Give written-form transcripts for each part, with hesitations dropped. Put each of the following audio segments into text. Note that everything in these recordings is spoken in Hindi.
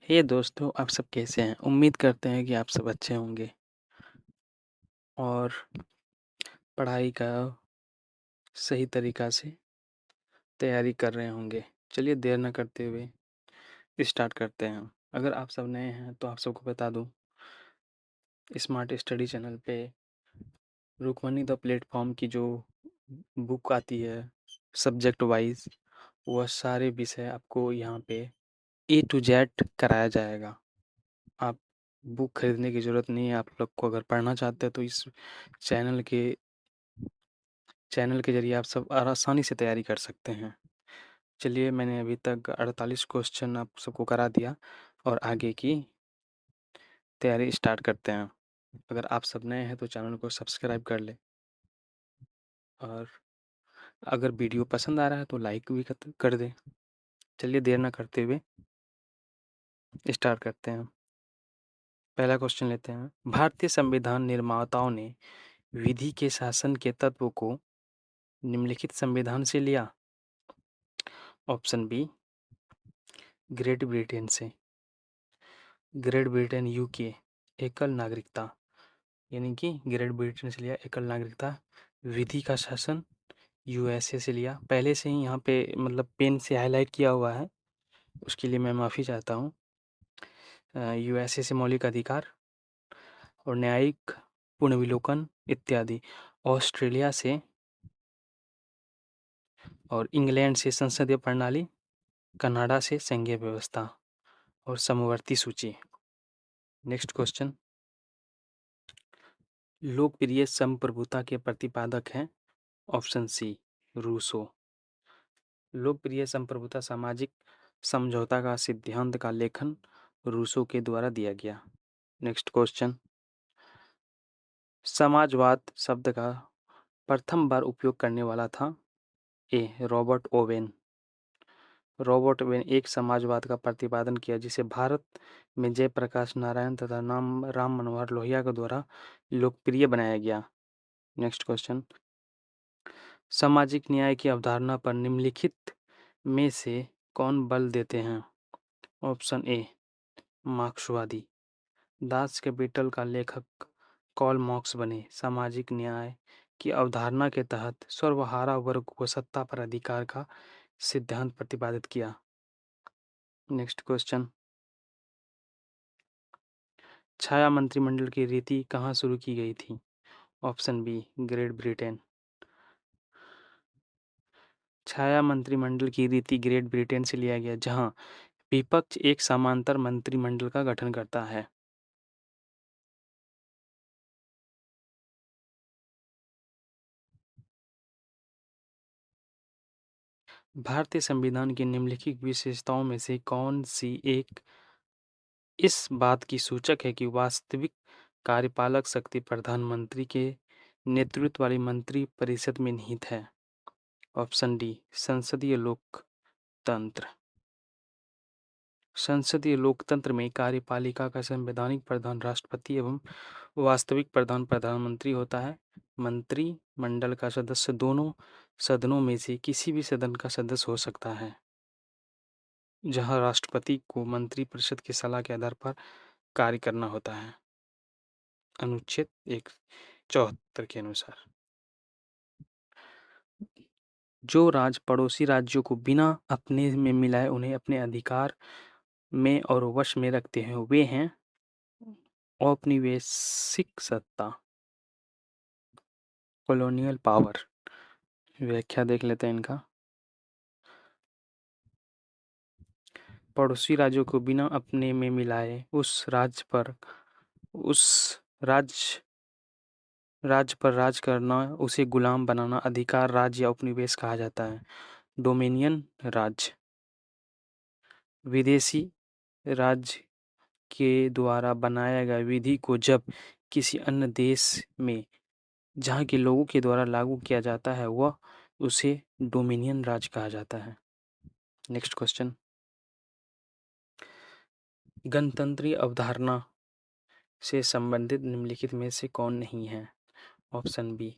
हे दोस्तों, आप सब कैसे हैं? उम्मीद करते हैं कि आप सब अच्छे होंगे और पढ़ाई का सही तरीक़ा से तैयारी कर रहे होंगे। चलिए देर ना करते हुए स्टार्ट करते हैं। अगर आप सब नए हैं तो आप सबको बता दूँ, स्मार्ट स्टडी चैनल पे रुक्मणी द प्लेटफॉर्म की जो बुक आती है सब्जेक्ट वाइज़, वह सारे विषय आपको यहाँ पे ए टू जेड कराया जाएगा। आप बुक खरीदने की ज़रूरत नहीं है। आप लोग को अगर पढ़ना चाहते हैं तो इस चैनल के ज़रिए आप सब आसानी से तैयारी कर सकते हैं। चलिए, मैंने अभी तक 48 क्वेश्चन आप सबको करा दिया और आगे की तैयारी स्टार्ट करते हैं। अगर आप सब नए हैं तो चैनल को सब्सक्राइब कर लें और अगर वीडियो पसंद आ रहा है तो लाइक भी कर दें। चलिए देर ना करते हुए स्टार्ट करते हैं। पहला क्वेश्चन लेते हैं। भारतीय संविधान निर्माताओं ने विधि के शासन के तत्व को निम्नलिखित संविधान से लिया। ऑप्शन बी, ग्रेट ब्रिटेन से। ग्रेट ब्रिटेन यूके एकल नागरिकता, यानी कि ग्रेट ब्रिटेन से लिया एकल नागरिकता। विधि का शासन यूएसए से लिया। पहले से ही यहाँ पे मतलब पेन से हाईलाइट किया हुआ है, उसके लिए मैं माफ़ी चाहता हूँ। यूएसए से मौलिक अधिकार और न्यायिक पुनर्विलोकन इत्यादि। ऑस्ट्रेलिया से और इंग्लैंड से संसदीय प्रणाली। कनाडा से संघीय व्यवस्था और समवर्ती सूची। Next question. लोकप्रिय संप्रभुता के प्रतिपादक हैं। Option C, Rousseau. लोकप्रिय संप्रभुता सामाजिक समझौता का सिद्धांत का लेखन रूसो के द्वारा दिया गया। Next question. समाजवाद शब्द का प्रथम बार उपयोग करने वाला था। ए, रॉबर्ट ओवेन। रॉबर्ट ओवेन एक समाजवाद का प्रतिपादन किया जिसे भारत में जयप्रकाश नारायण तथा राम मनोहर लोहिया के द्वारा लोकप्रिय बनाया गया। Next question. सामाजिक न्याय की अवधारणा पर निम्नलिखित में से कौन बल देते हैं। ऑप्शन ए, मार्क्सवादी। दास कैपिटल का लेखक कार्ल मार्क्स बने। सामाजिक न्याय की अवधारणा के तहत सर्वहारा वर्ग को सत्ता पर अधिकार का सिद्धांत प्रतिपादित किया। Next question. छाया मंत्रिमंडल की रीति कहाँ शुरू की गई थी। Option B, Great Britain. छाया मंत्रिमंडल की रीति ग्रेट ब्रिटेन से लिया गया, जहां विपक्ष एक समांतर मंत्रिमंडल का गठन करता है। भारतीय संविधान की निम्नलिखित विशेषताओं में से कौन सी एक इस बात की सूचक है कि वास्तविक कार्यपालक शक्ति प्रधानमंत्री के नेतृत्व वाली मंत्री परिषद में निहित है। ऑप्शन डी, संसदीय लोकतंत्र। संसदीय लोकतंत्र में कार्यपालिका का संवैधानिक प्रधान राष्ट्रपति एवं वास्तविक प्रधान प्रधानमंत्री होता है। मंत्रिमंडल का सदस्य दोनों सदनों में से किसी भी सदन का सदस्य हो सकता है, जहां राष्ट्रपति को मंत्रिपरिषद की सलाह के आधार पर कार्य करना होता है, अनुच्छेद 174 के अनुसार। जो राज्य पड़ोसी राज्यों को बिना अपने में मिलाए उन्हें अपने अधिकार में और वश में रखते हैं, वे हैं औपनिवेशिक सत्ता, कॉलोनियल पावर। व्याख्या देख लेते हैं इनका। पड़ोसी राज्यों को बिना अपने में मिलाए उस राज्य पर राज करना, उसे गुलाम बनाना अधिकार राज्य या उपनिवेश कहा जाता है। डोमिनियन राज्य विदेशी राज्य के द्वारा बनाया गया विधि को जब किसी अन्य देश में जहाँ के लोगों के द्वारा लागू किया जाता है, वह उसे डोमिनियन राज्य कहा जाता है। Next question. गणतंत्रीय अवधारणा से संबंधित निम्नलिखित में से कौन नहीं है। ऑप्शन बी,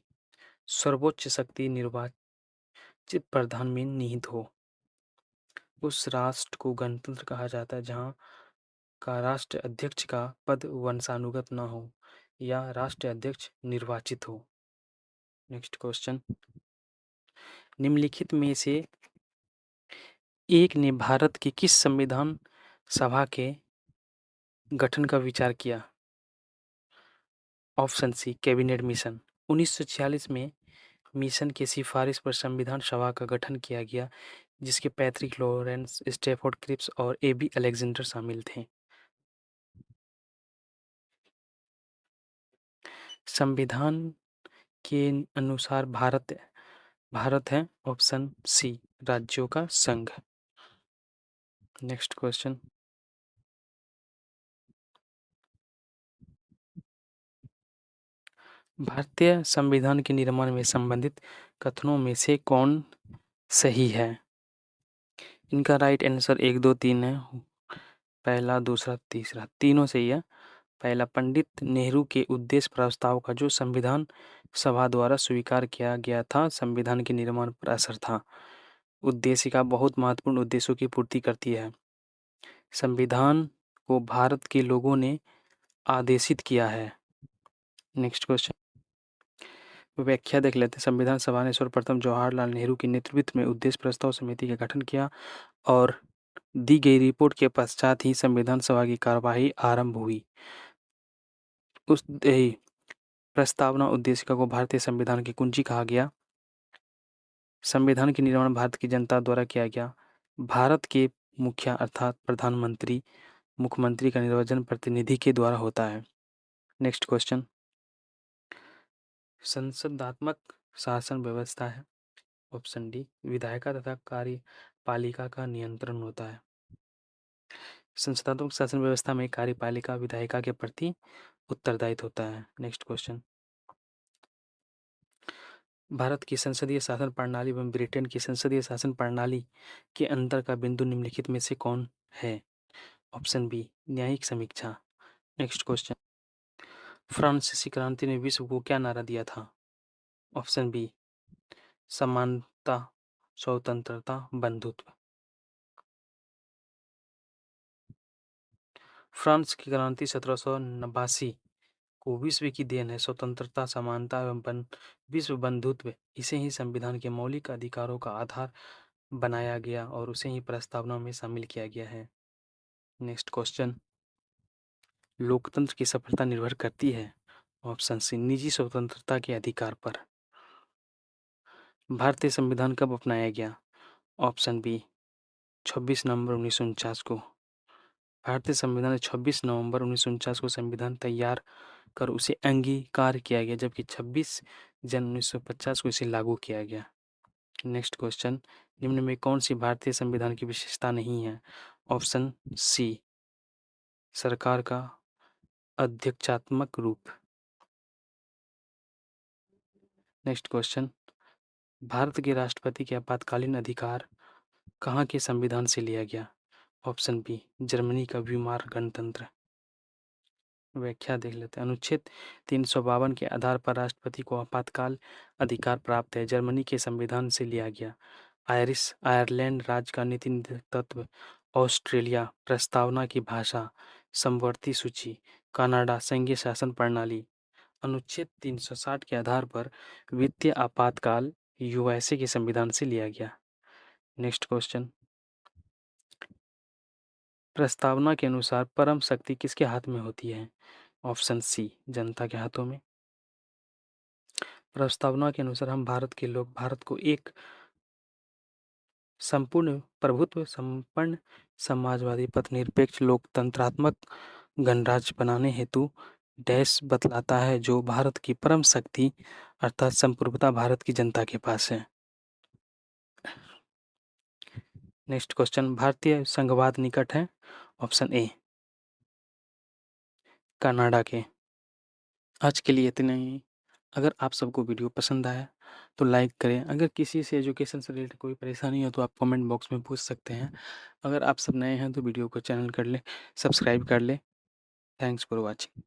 सर्वोच्च शक्ति निर्वाचित प्रधान में निहित हो। उस राष्ट्र को गणतंत्र कहा जाता है जहाँ का राष्ट्र अध्यक्ष का पद वंशानुगत न हो या राष्ट्र अध्यक्ष निर्वाचित हो। नेक्स्ट क्वेश्चन, निम्नलिखित में से एक ने भारत की किस संविधान सभा के गठन का विचार किया? Option C, cabinet mission. 1946 में मिशन की सिफारिश पर संविधान सभा का गठन किया गया, जिसके पैट्रिक लॉरेंस, स्टैफोर्ड क्रिप्स और एबी अलेक्जेंडर शामिल थे। संविधान के अनुसार भारत है ऑप्शन सी, राज्यों का संघ। नेक्स्ट क्वेश्चन, भारतीय संविधान के निर्माण में संबंधित कथनों में से कौन सही है? इनका राइट आंसर 1, 2, 3 है। पहला, दूसरा, तीसरा, तीनों सही है। पहला, पंडित नेहरू के उद्देश्य प्रस्ताव का जो संविधान सभा द्वारा स्वीकार किया गया था, संविधान के निर्माण पर असर था। उद्देशिका बहुत महत्वपूर्ण उद्देश्यों की पूर्ति करती है। संविधान को भारत के लोगों ने आदेशित किया है। नेक्स्ट क्वेश्चन, व्याख्या देख लेते हैं। संविधान सभा ने सर्वप्रथम जवाहरलाल नेहरू के नेतृत्व में उद्देश्य प्रस्ताव समिति का गठन किया और दी गई रिपोर्ट के पश्चात ही संविधान सभा की कार्यवाही आरंभ हुई। उस प्रस्तावना उद्देशिका को भारतीय संविधान की कुंजी कहा गया। संविधान के निर्माण भारत की जनता द्वारा किया गया। भारत के मुखिया अर्थात प्रधानमंत्री, मुख्यमंत्री का निर्वाचन प्रतिनिधि के द्वारा होता है। नेक्स्ट क्वेश्चन, संसदात्मक शासन व्यवस्था है ऑप्शन डी, विधायिका तथा कार्यपालिका का नियंत्रण होता है। संसदात्मक शासन व्यवस्था में कार्यपालिका विधायिका के प्रति उत्तरदायित्व होता है। नेक्स्ट क्वेश्चन, भारत की संसदीय शासन प्रणाली एवं ब्रिटेन की संसदीय शासन प्रणाली के अंतर का बिंदु निम्नलिखित में से कौन है? ऑप्शन बी, न्यायिक समीक्षा। नेक्स्ट क्वेश्चन, फ्रांसीसी क्रांति ने विश्व को क्या नारा दिया था? ऑप्शन बी, समानता, स्वतंत्रता, बंधुत्व। फ्रांस की क्रांति 1789 को विश्व की देन है। स्वतंत्रता, समानता एवं विश्व बंधुत्व, इसे ही संविधान के मौलिक अधिकारों का आधार बनाया गया और उसे ही प्रस्तावना में शामिल किया गया है। नेक्स्ट क्वेश्चन, लोकतंत्र की सफलता निर्भर करती है ऑप्शन सी, निजी स्वतंत्रता के अधिकार पर। भारतीय संविधान कब अपनाया गया? ऑप्शन बी, 26 नवंबर 1949 को। भारतीय संविधान 26 नवंबर 1949 को संविधान तैयार कर उसे अंगीकार किया गया, जबकि 26 जनवरी 1950 को इसे लागू किया गया। नेक्स्ट क्वेश्चन, निम्न में कौन सी भारतीय संविधान की विशेषता नहीं है? ऑप्शन सी, सरकार का अध्यक्षात्मक रूप। नेक्स्ट क्वेश्चन, भारत के राष्ट्रपति के आपातकालीन अधिकार कहाँ के संविधान से लिया गया? ऑप्शन बी, जर्मनी का वीमार गणतंत्र। व्याख्या देख लेते हैं। अनुच्छेद 352 के आधार पर राष्ट्रपति को आपातकाल अधिकार प्राप्त है, जर्मनी के संविधान से लिया गया। आयरलैंड राज्य का नीति तत्व, ऑस्ट्रेलिया प्रस्तावना की भाषा, समवर्ती सूची, कनाडा संघीय शासन प्रणाली। अनुच्छेद 360 के आधार पर वित्तीय आपातकाल यूएसए के संविधान से लिया गया। नेक्स्ट क्वेश्चन, प्रस्तावना के अनुसार परम शक्ति किसके हाथ में होती है? ऑप्शन सी, जनता के हाथों में। प्रस्तावना के अनुसार हम भारत के लोग भारत को एक संपूर्ण प्रभुत्व संपन्न समाजवादी पथनिरपेक्ष लोकतंत्रात्मक गणराज्य बनाने हेतु डैश बतलाता है, जो भारत की परम शक्ति अर्थात संप्रभुता भारत की जनता के पास है। नेक्स्ट क्वेश्चन, भारतीय संघवाद निकट है? ऑप्शन ए, कनाडा के। आज के लिए इतना ही। अगर आप सबको वीडियो पसंद आया तो लाइक करें। अगर किसी से एजुकेशन से रिलेटेड कोई परेशानी हो तो आप कमेंट बॉक्स में पूछ सकते हैं। अगर आप सब नए हैं तो वीडियो को चैनल कर लें, सब्सक्राइब कर लें। Thanks for watching.